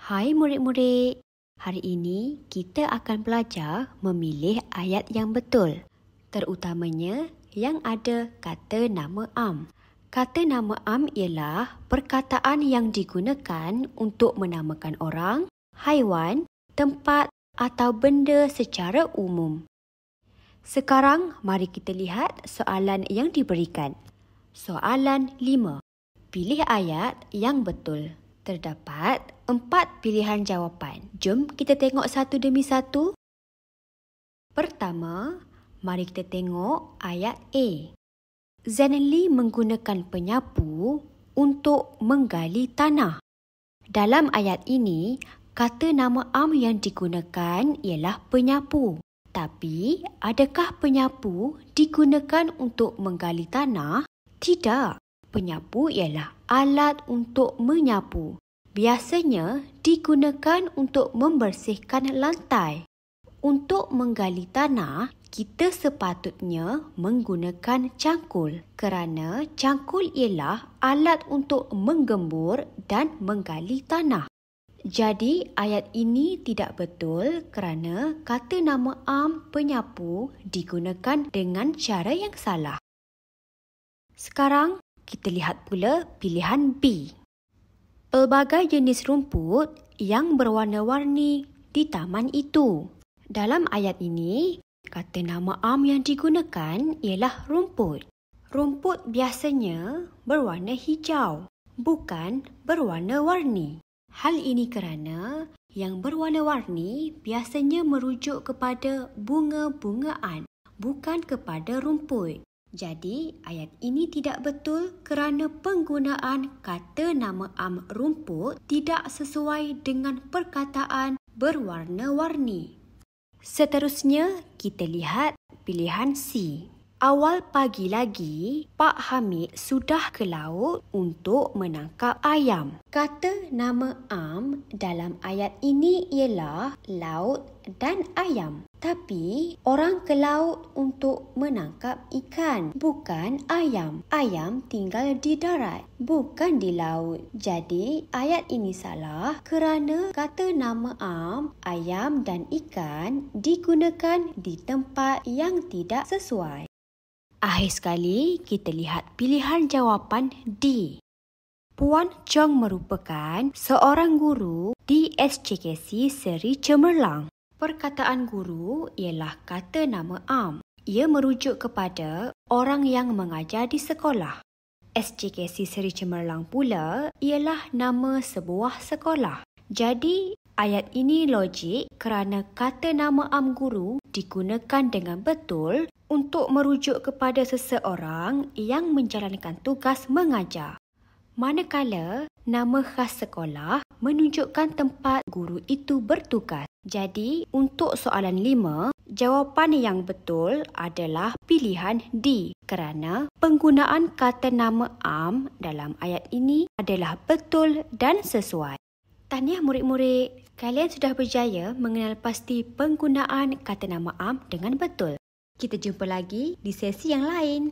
Hai murid-murid, hari ini kita akan belajar memilih ayat yang betul, terutamanya yang ada kata nama am. Kata nama am ialah perkataan yang digunakan untuk menamakan orang, haiwan, tempat atau benda secara umum. Sekarang mari kita lihat soalan yang diberikan. Soalan 5. Pilih ayat yang betul. Terdapat 4 pilihan jawapan. Jom kita tengok satu demi satu. Pertama, mari kita tengok ayat A. Zenli menggunakan penyapu untuk menggali tanah. Dalam ayat ini, kata nama am yang digunakan ialah penyapu. Tapi, adakah penyapu digunakan untuk menggali tanah? Tidak. Penyapu ialah alat untuk menyapu. Biasanya digunakan untuk membersihkan lantai. Untuk menggali tanah, kita sepatutnya menggunakan cangkul kerana cangkul ialah alat untuk menggembur dan menggali tanah. Jadi, ayat ini tidak betul kerana kata nama am penyapu digunakan dengan cara yang salah. Sekarang, kita lihat pula pilihan B. Pelbagai jenis rumput yang berwarna-warni di taman itu. Dalam ayat ini, kata nama am yang digunakan ialah rumput. Rumput biasanya berwarna hijau, bukan berwarna-warni. Hal ini kerana yang berwarna-warni biasanya merujuk kepada bunga-bungaan, bukan kepada rumput. Jadi, ayat ini tidak betul kerana penggunaan kata nama am rumput tidak sesuai dengan perkataan berwarna-warni. Seterusnya, kita lihat pilihan C. Awal pagi lagi, Pak Hamid sudah ke laut untuk menangkap ayam. Kata nama am dalam ayat ini ialah laut dan ayam. Tapi, orang ke laut untuk menangkap ikan, bukan ayam. Ayam tinggal di darat, bukan di laut. Jadi, ayat ini salah kerana kata nama am, ayam dan ikan digunakan di tempat yang tidak sesuai. Akhir sekali, kita lihat pilihan jawapan D. Puan Chong merupakan seorang guru di SJKC Seri Cemerlang. Perkataan guru ialah kata nama am. Ia merujuk kepada orang yang mengajar di sekolah. SJKC Seri Cemerlang pula ialah nama sebuah sekolah. Jadi, ayat ini logik kerana kata nama am guru digunakan dengan betul untuk merujuk kepada seseorang yang menjalankan tugas mengajar. Manakala nama khas sekolah menunjukkan tempat guru itu bertugas. Jadi, untuk soalan 5, jawapan yang betul adalah pilihan D kerana penggunaan kata nama am dalam ayat ini adalah betul dan sesuai. Tahniah murid-murid, kalian sudah berjaya mengenal pasti penggunaan kata nama am dengan betul. Kita jumpa lagi di sesi yang lain.